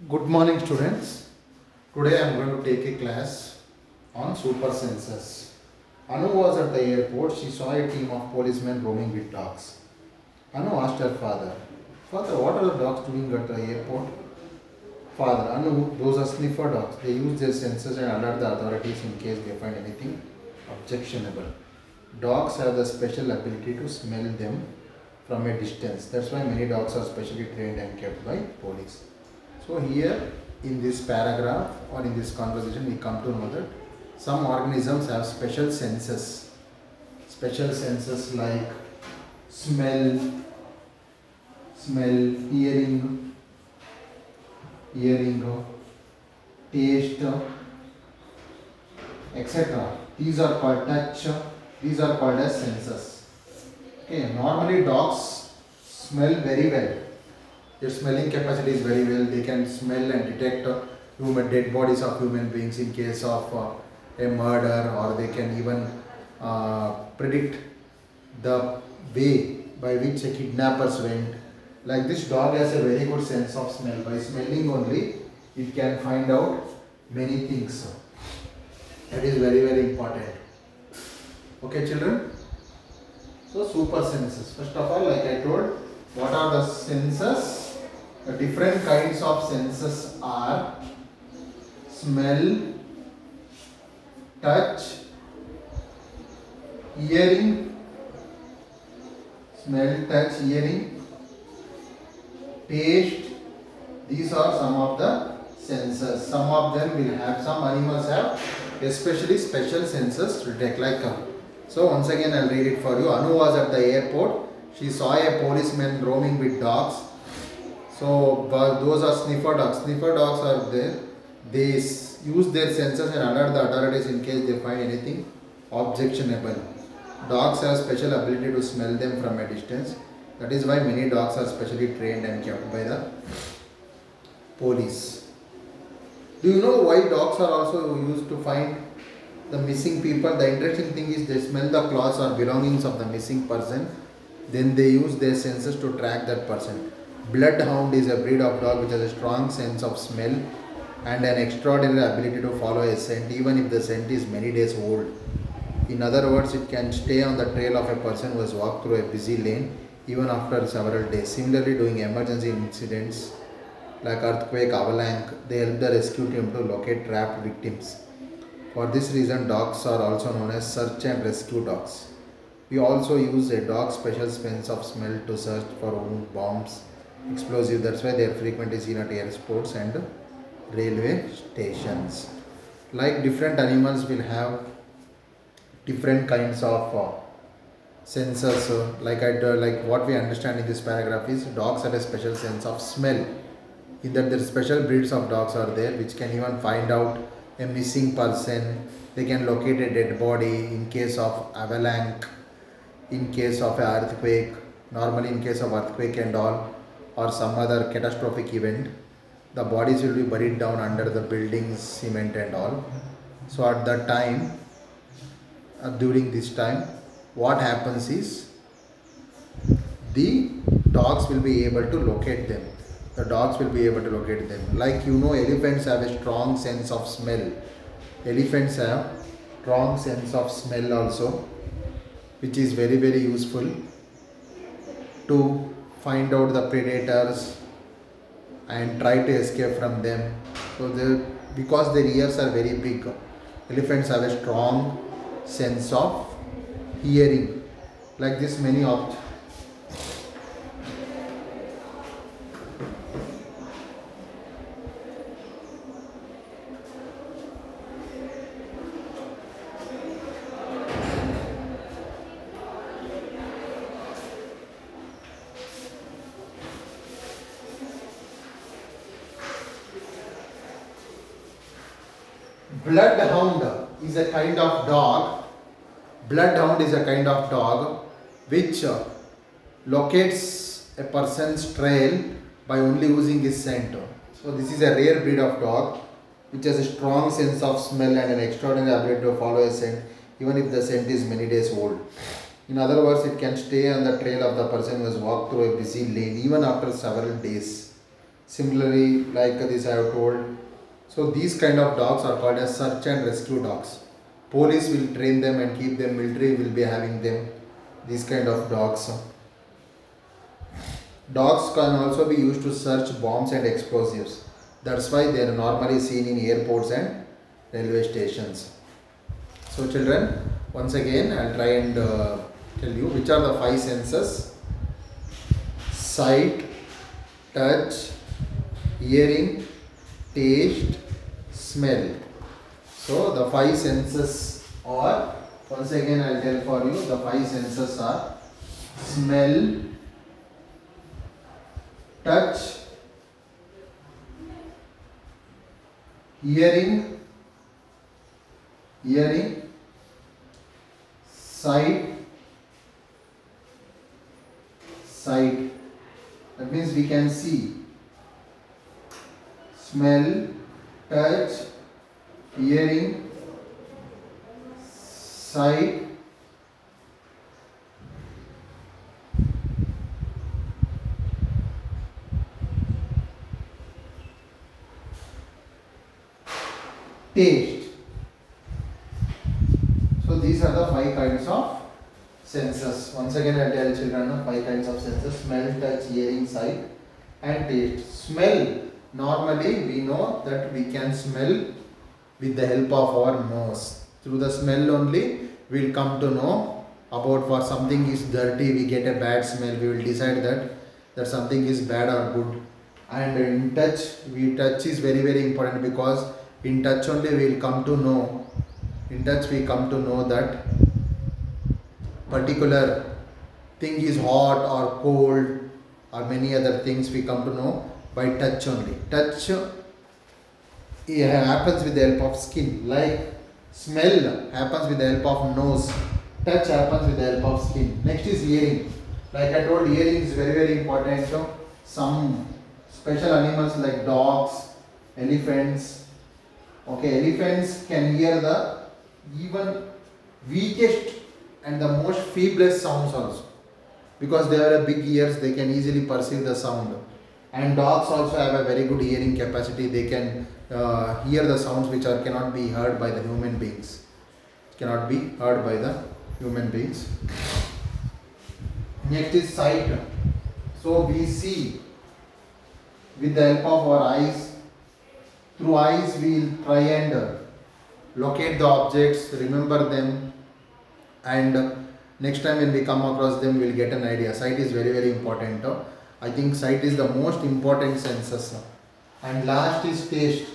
Good morning, students. Today I am going to take a class on super senses. Anu was at the airport. She saw a team of policemen roaming with dogs. Anu asked her father, "Father, what are the dogs doing at the airport?" "Father, Anu, those are sniffer dogs. They use their senses and alert the authorities in case they find anything objectionable. Dogs have the special ability to smell them from a distance. That's why many dogs are specially trained and kept by police." So here in this paragraph or in this conversation we come to know that some organisms have special senses. Special senses like smell, hearing, taste, etc. These are called touch. These are called as senses. Okay, normally dogs smell very well. Their smelling capacity is very well. They can smell and detect human dead bodies of human beings in case of a murder, or they can even predict the way by which a kidnappers went. Like this dog has a very good sense of smell. By smelling only, it can find out many things. That is very, very important. Okay, children? So, super senses. First of all, like I told, what are the senses? The different kinds of senses are smell, touch, hearing, taste. These are some of the senses. Some of them will have, some animals have especially special senses to detect. Like so once again I'll read it for you. Anu was at the airport. She saw a policeman roaming with dogs. So those are sniffer dogs. Sniffer dogs are there. They use their senses and alert the authorities in case they find anything objectionable. Dogs have special ability to smell them from a distance. That is why many dogs are specially trained and kept by the police. Do you know why dogs are also used to find the missing people? The interesting thing is they smell the clothes or belongings of the missing person. Then they use their senses to track that person. Bloodhound is a breed of dog which has a strong sense of smell and an extraordinary ability to follow a scent even if the scent is many days old. In other words, it can stay on the trail of a person who has walked through a busy lane even after several days. Similarly, during emergency incidents like earthquake, avalanche, they help the rescue team to locate trapped victims. For this reason, dogs are also known as search and rescue dogs. We also use a dog's special sense of smell to search for wound, bombs, explosive. That's why they are frequently seen at airports and railway stations. Like different animals will have different kinds of senses. Like what we understand in this paragraph is dogs have a special sense of smell. In that there are special breeds of dogs are there which can even find out a missing person. They can locate a dead body in case of avalanche, in case of an earthquake. Normally in case of earthquake and all, or some other catastrophic event, the bodies will be buried down under the buildings, cement and all. So at that time, during this time, what happens is the dogs will be able to locate them. Like elephants have a strong sense of smell. Elephants have strong sense of smell also, which is very, very useful to find out the predators and try to escape from them. So because their ears are very big, elephants have a strong sense of hearing. Like this many objects. Bloodhound is a kind of dog. Bloodhound is a kind of dog which locates a person's trail by only using his scent. So this is a rare breed of dog which has a strong sense of smell and an extraordinary ability to follow a scent even if the scent is many days old. In other words, it can stay on the trail of the person who has walked through a busy lane even after several days. Similarly, like this I have told. So these kind of dogs are called as search and rescue dogs. Police will train them and keep them, military will be having them. These kind of dogs. Dogs can also be used to search bombs and explosives. That's why they are normally seen in airports and railway stations. So children, once again I'll try and tell you which are the five senses: sight, touch, hearing, taste, smell. So the five senses are, once again I'll tell for you, the five senses are smell, touch, hearing, sight, that means we can see, smell, touch, hearing, sight, taste. So these are the five kinds of senses. Once again I tell children the five kinds of senses: smell, touch, hearing, sight and taste. Smell, normally we know that we can smell with the help of our nose. Through the smell only we will come to know about, for something is dirty, we get a bad smell, we will decide that something is bad or good. And in touch, touch is very important, because in touch only we will come to know, that particular thing is hot or cold, or many other things we come to know by touch only. Touch happens with the help of skin, like smell happens with the help of nose, touch happens with the help of skin. Next is hearing. Like I told, hearing is very important. So some special animals like dogs, elephants, elephants can hear the even weakest and the most feeblest sounds also, because they have big ears, they can easily perceive the sound. And dogs also have a very good hearing capacity. They can hear the sounds which cannot be heard by the human beings. Next is sight. So we see with the help of our eyes. Through eyes we will try and locate the objects, remember them, and next time when we come across them we will get an idea. Sight is very important. I think sight is the most important senses. And last is taste.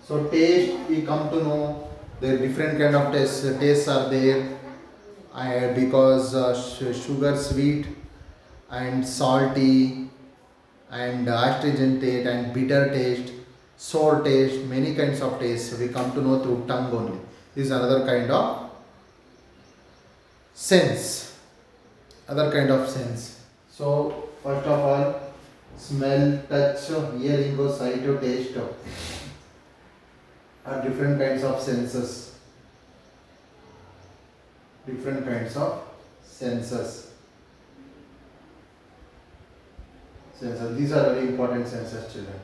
So taste, we come to know there are different kind of tastes are there, because sugar, sweet and salty and astringent and bitter taste, sour taste, many kinds of tastes we come to know through tongue only. This is another kind of sense. So first of all, smell, touch, hearing, sight, taste are different kinds of senses. These are very important senses, children.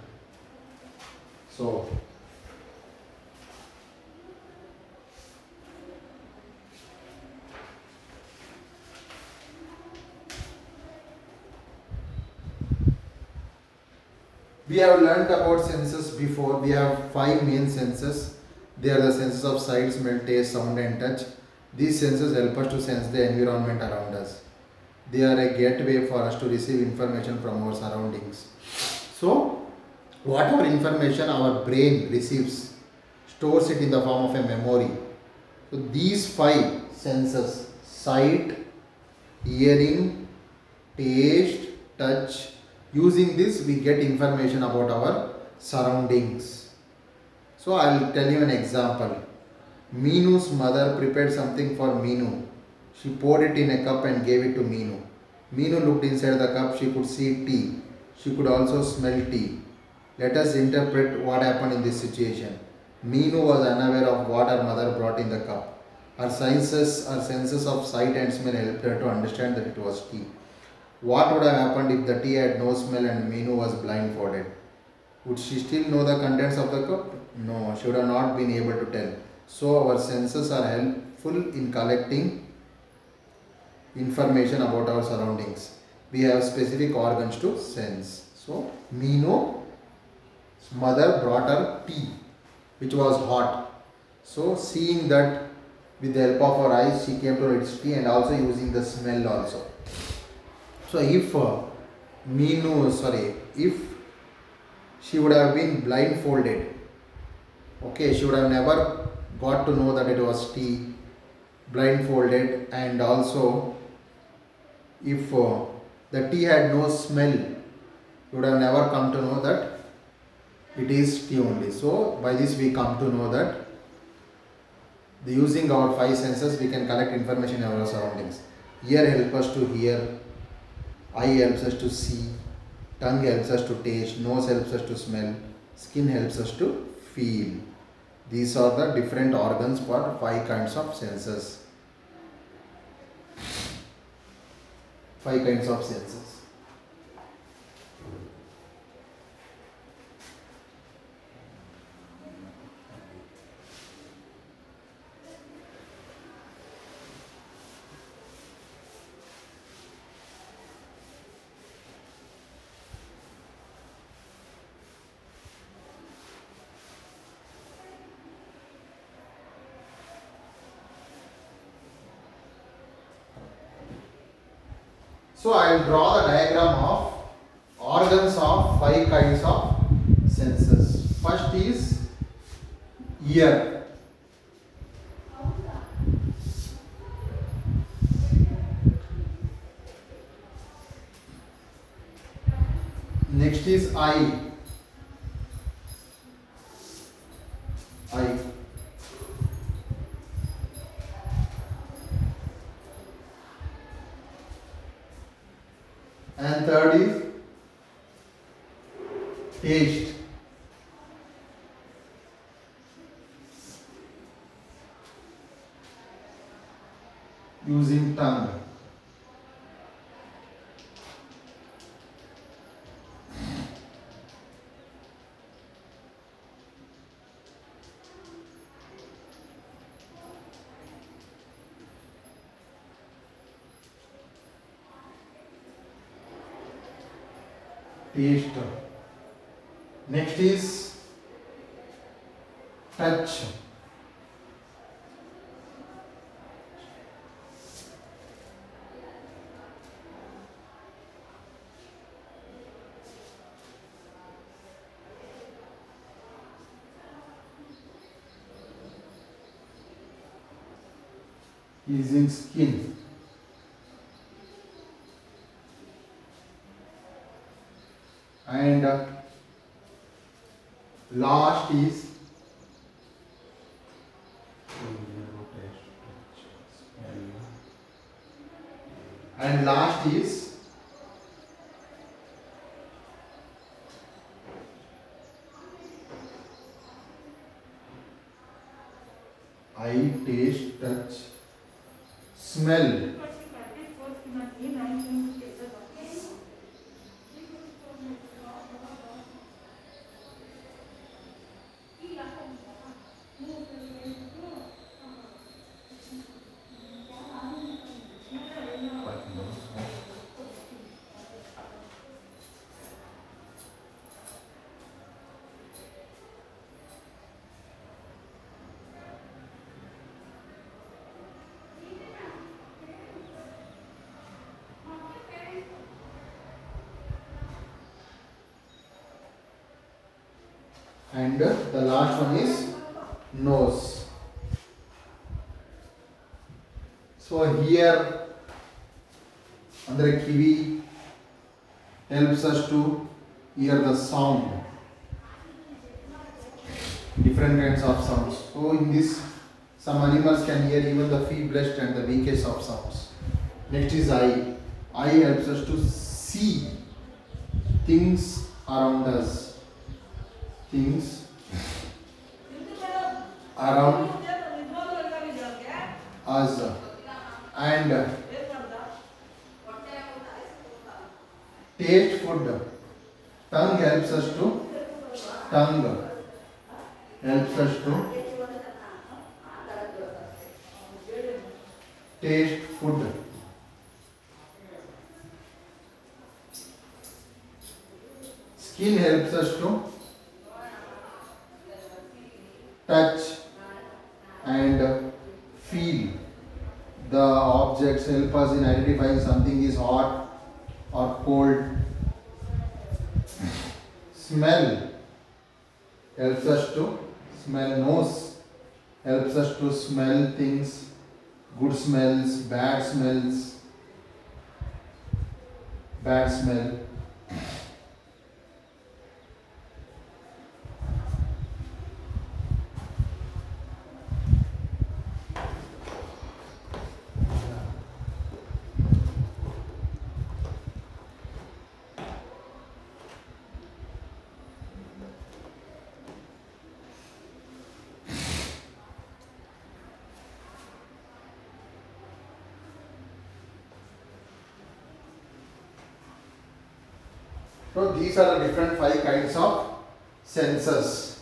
So we have learnt about senses before. We have five main senses. They are the senses of sight, smell, taste, sound and touch. These senses help us to sense the environment around us. They are a gateway for us to receive information from our surroundings. So whatever information our brain receives, stores it in the form of a memory. So these five senses, sight, hearing, taste, touch, using this we get information about our surroundings. So I will tell you an example. Meenu's mother prepared something for Meenu. She poured it in a cup and gave it to Meenu. Meenu looked inside the cup. She could see tea. She could also smell tea. Let us interpret what happened in this situation. Meenu was unaware of what her mother brought in the cup. Her senses of sight and smell helped her to understand that it was tea. What would have happened if the tea had no smell and Meenu was blindfolded? Would she still know the contents of the cup? No, she would have not been able to tell. So our senses are helpful in collecting information about our surroundings. We have specific organs to sense. So Mino's mother brought her tea, which was hot. So seeing that, with the help of her eyes, she came to its tea, and also using the smell also. So if if she would have been blindfolded, okay, she would have never got to know that it was tea, blindfolded, and also if the tea had no smell, you would have never come to know that it is tea only. So by this we come to know that using our five senses we can collect information in our surroundings. Ear helps us to hear, eye helps us to see, tongue helps us to taste, nose helps us to smell, skin helps us to feel. These are the different organs for five kinds of senses. Five kinds of senses. So I will draw the diagram of organs of five kinds of senses. First is ear. Next is eye. Eye. And third is taste. Using tongue. Taste. Next is touch. Using skin. And last is eye, taste, touch, smell. And the last one is nose. So here under kiwi helps us to hear the sound, different kinds of sounds. So in this, some animals can hear even the feeblest and the weakest of sounds. Next is eye. Eye helps us to see things around us. Things around us. And taste food. Tongue helps us to tongue helps us to taste food. Skin helps us to touch and feel. The objects help us in identifying something is hot or cold. Smell helps us to smell. Nose helps us to smell things, good smells, bad smells, bad smell. So these are the different 5 kinds of senses.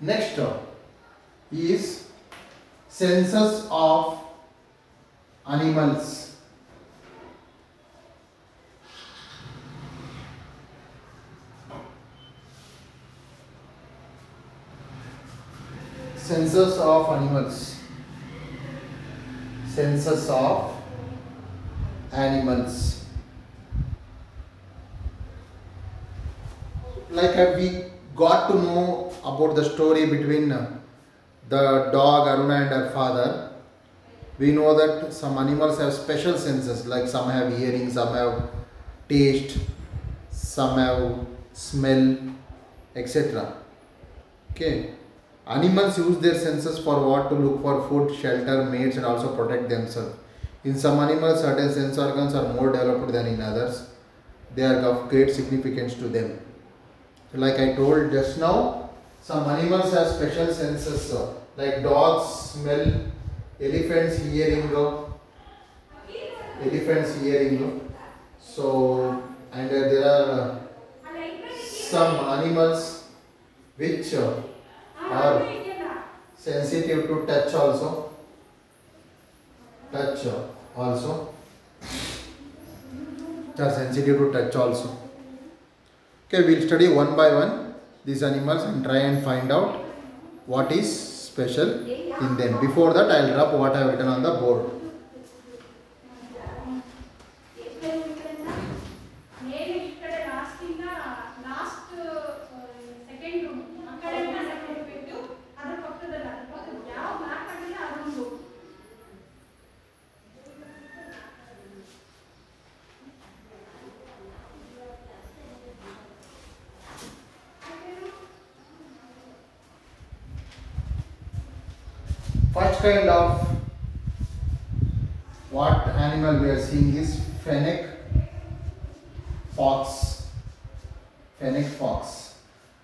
Next is senses of animals. Senses of animals. Senses of animals. Like we got to know about the story between the dog Aruna and her father. We know that some animals have special senses, like some have hearing, some have taste, some have smell, etc. Okay. Animals use their senses for what? To look for food, shelter, mates, and also protect themselves. In some animals, certain sense organs are more developed than in others. They are of great significance to them. Like I told just now, some animals have special senses, like dogs smell, elephants hearing. So, and there are some animals which are sensitive to touch also. They are sensitive to touch also. Okay, we'll study one by one these animals and try and find out what is special in them. Before that, I'll drop what I have written on the board. First kind of what animal we are seeing is fennec fox. Fennec fox.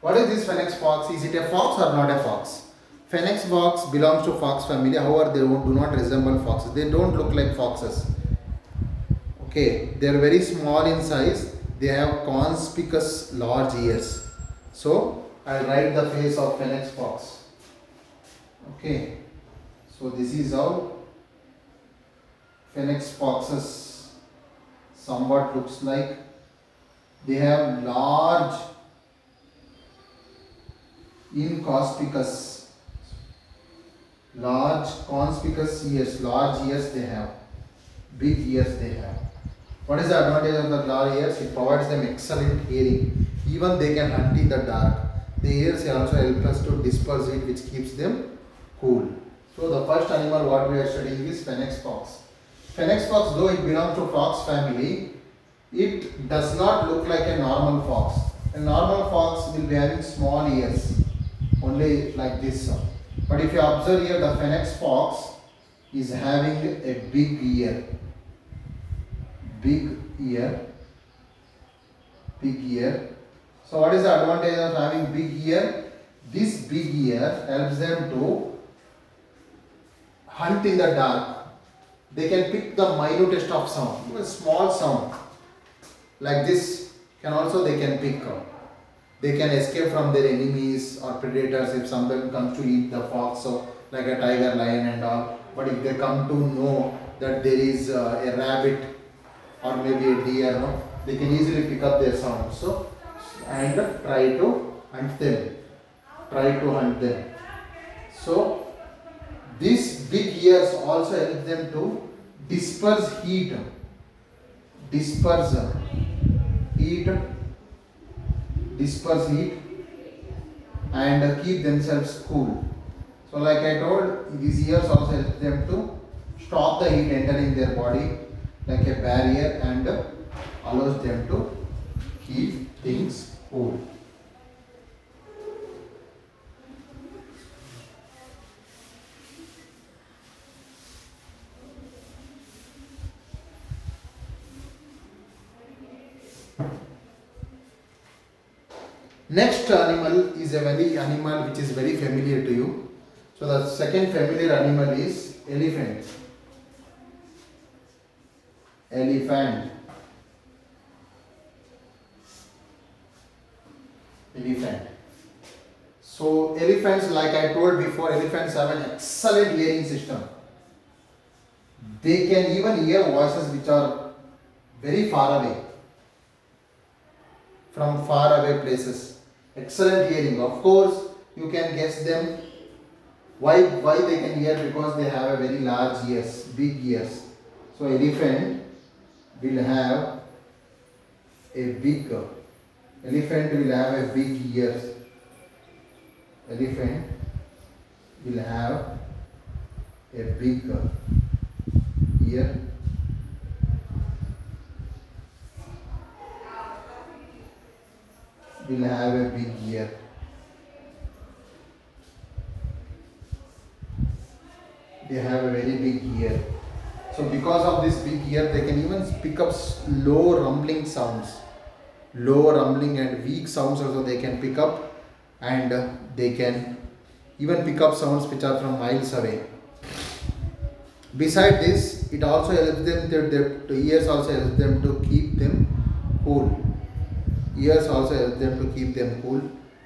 What is this fennec fox? Is it a fox or not a fox? Fennec fox belongs to fox family. However, they do not resemble foxes. They don't look like foxes. Okay, they are very small in size. They have conspicuous large ears. So I will write the face of fennec fox. Okay. So this is how fennec foxes somewhat looks like. They have large conspicuous ears, large ears they have, big ears they have. What is the advantage of the large ears? It provides them excellent hearing. Even they can hunt in the dark. The ears also help us to disperse heat, which keeps them cool. So the first animal what we are studying is fennec fox. Phoenix fox, though it belongs to fox family, it does not look like a normal fox. A normal fox will be having small ears, only like this. But if you observe here, the Phoenix fox is having a big ear, big ear, big ear. So what is the advantage of having big ear? This big ear helps them to hunt in the dark. They can pick the minutest of sound, even small sound like this can also they can pick up. They can escape from their enemies or predators if someone comes to eat the fox, so like a tiger, lion and all. But if they come to know that there is a rabbit or maybe a deer, no, they can easily pick up their sound. So and try to hunt them. Try to hunt them. So these big ears also help them to disperse heat. Disperse heat. Disperse heat and keep themselves cool. So like I told, these ears also help them to stop the heat entering their body like a barrier and allows them to keep things cool. Next animal is a very animal which is very familiar to you. So the second familiar animal is elephant. Elephant. Elephant. So elephants, like I told before, elephants have an excellent hearing system. They can even hear voices which are very far away, from far away places. Excellent hearing. Of course, you can guess them. Why they can hear? Because they have a very large ears, big ears. So elephant will have a big. Elephant will have a big ears. Elephant will have a big ear. Will have a big ear. They have a very big ear. So because of this big ear, they can even pick up low rumbling sounds. Low rumbling and weak sounds also they can pick up, and they can even pick up sounds which are from miles away. Beside this, it also helps them, the ears also helps them to keep them cool. Ears also help them to keep them cool.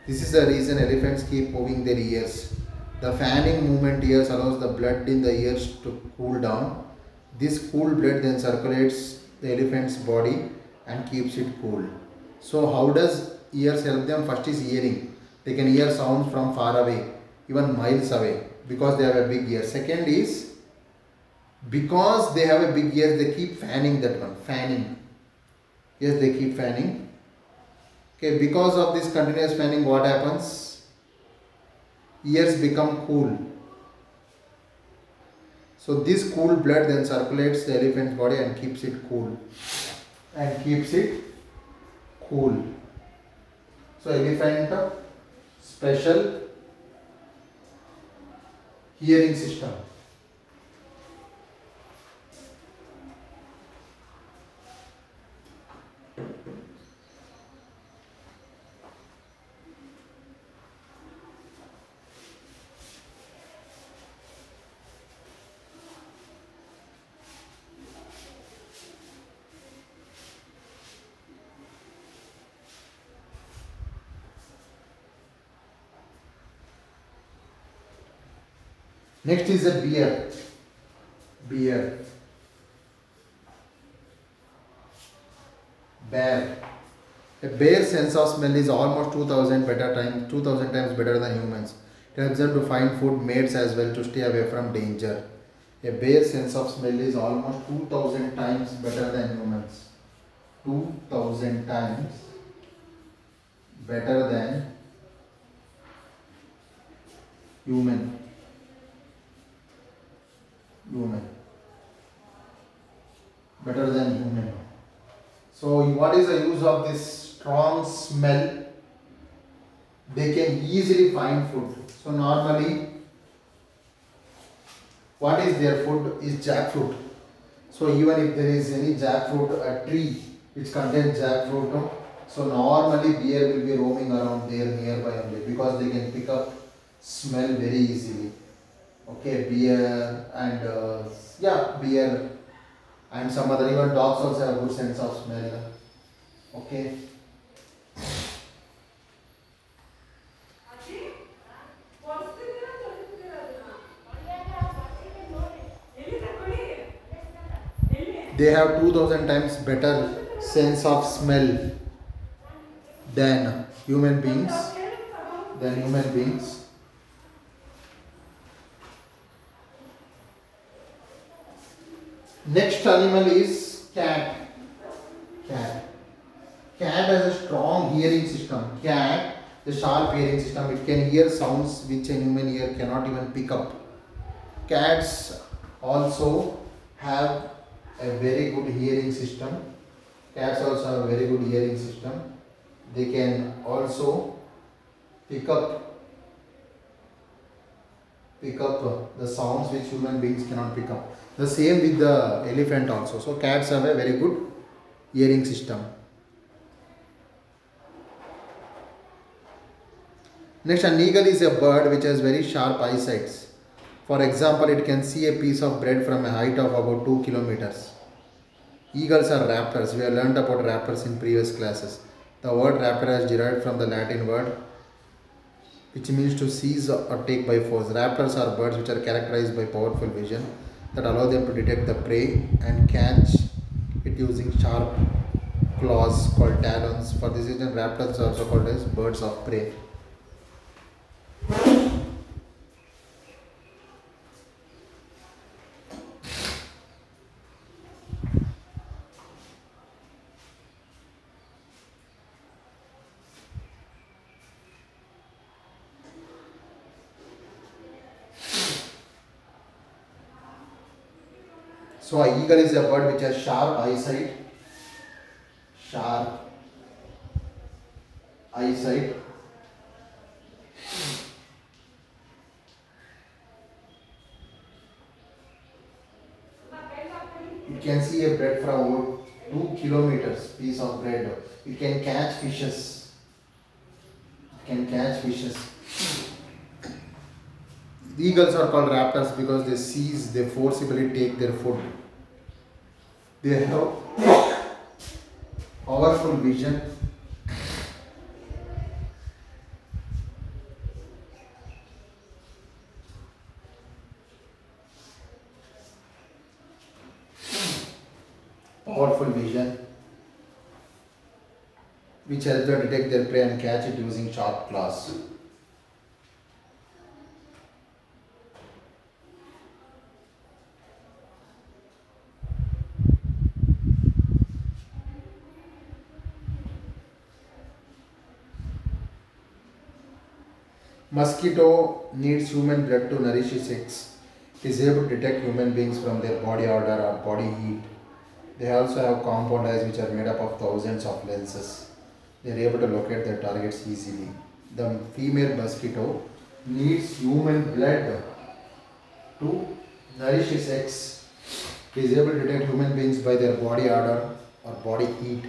This is the reason elephants keep moving their ears. The fanning movement ears allows the blood in the ears to cool down. This cool blood then circulates the elephant's body and keeps it cool. So how does ears help them? First is hearing. They can hear sounds from far away, even miles away, because they have a big ear. Second is, because they have a big ear, they keep fanning that one. Fanning. Yes, they keep fanning. Okay, because of this continuous fanning, what happens? Ears become cool. So this cool blood then circulates the elephant's body and keeps it cool. And keeps it cool. So elephant special hearing system. Next is a bear. Bear. Bear. A bear's sense of smell is almost 2000 times better than humans. It helps them to find food, mates as well, to stay away from danger. A bear's sense of smell is almost 2000 times better than humans. 2000 times better than human. better than human. So what is the use of this strong smell? They can easily find food. So normally what is their food is jackfruit. So even if there is any jackfruit, a tree which contains jackfruit, no? So normally bear will be roaming around there nearby only because they can pick up smell very easily. Okay, bear and yeah, bear and some other, even dogs also have good sense of smell. Okay. They have 2000 times better sense of smell than human beings. Next animal is cat. Cat has a strong hearing system. Cat, the sharp hearing system, it can hear sounds which a human ear cannot even pick up. Cats also have a very good hearing system. Cats also have a very good hearing system. They can also pick up the sounds which human beings cannot pick up. The same with the elephant also. So cats have a very good hearing system. Next, an eagle is a bird which has very sharp eyesight. For example, it can see a piece of bread from a height of about 2 kilometers. Eagles are raptors. We have learnt about raptors in previous classes. The word raptor is derived from the Latin word which means to seize or take by force. Raptors are birds which are characterized by powerful vision that allow them to detect the prey and catch it using sharp claws called talons. For this reason, raptors are also called as birds of prey. So a eagle is a bird which has sharp eyesight. It can see a bread from over 2 kilometers, piece of bread. It can catch fishes. Eagles are called raptors because they forcibly take their food. They have powerful vision. Which helps them detect their prey and catch it using sharp claws. Mosquito needs human blood to nourish its eggs. It is able to detect human beings from their body odor or body heat. They also have compound eyes which are made up of thousands of lenses. They are able to locate their targets easily. The female mosquito needs human blood to nourish its eggs. It is able to detect human beings by their body odor or body heat.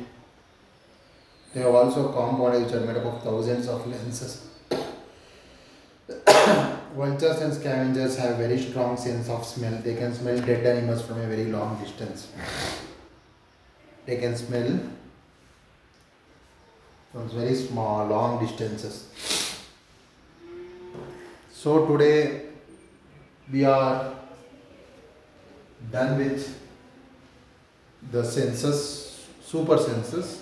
They have also compound eyes which are made up of thousands of lenses. Vultures and scavengers have very strong sense of smell. They can smell dead animals from a very long distance. They can smell from very small, long distances. So today we are done with the senses, super senses.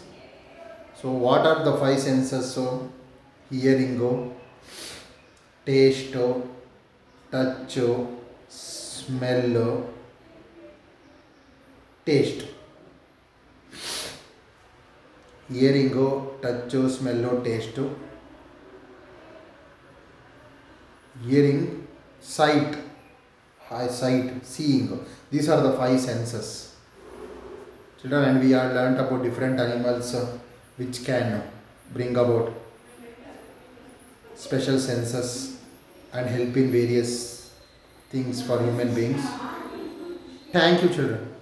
So what are the 5 senses? So hearing, taste, touch, smell, taste. Hearing, touch, smell, taste. Hearing, sight, seeing. These are the 5 senses. children, and we are learnt about different animals which can bring about special senses and help in various things for human beings. Thank you, children.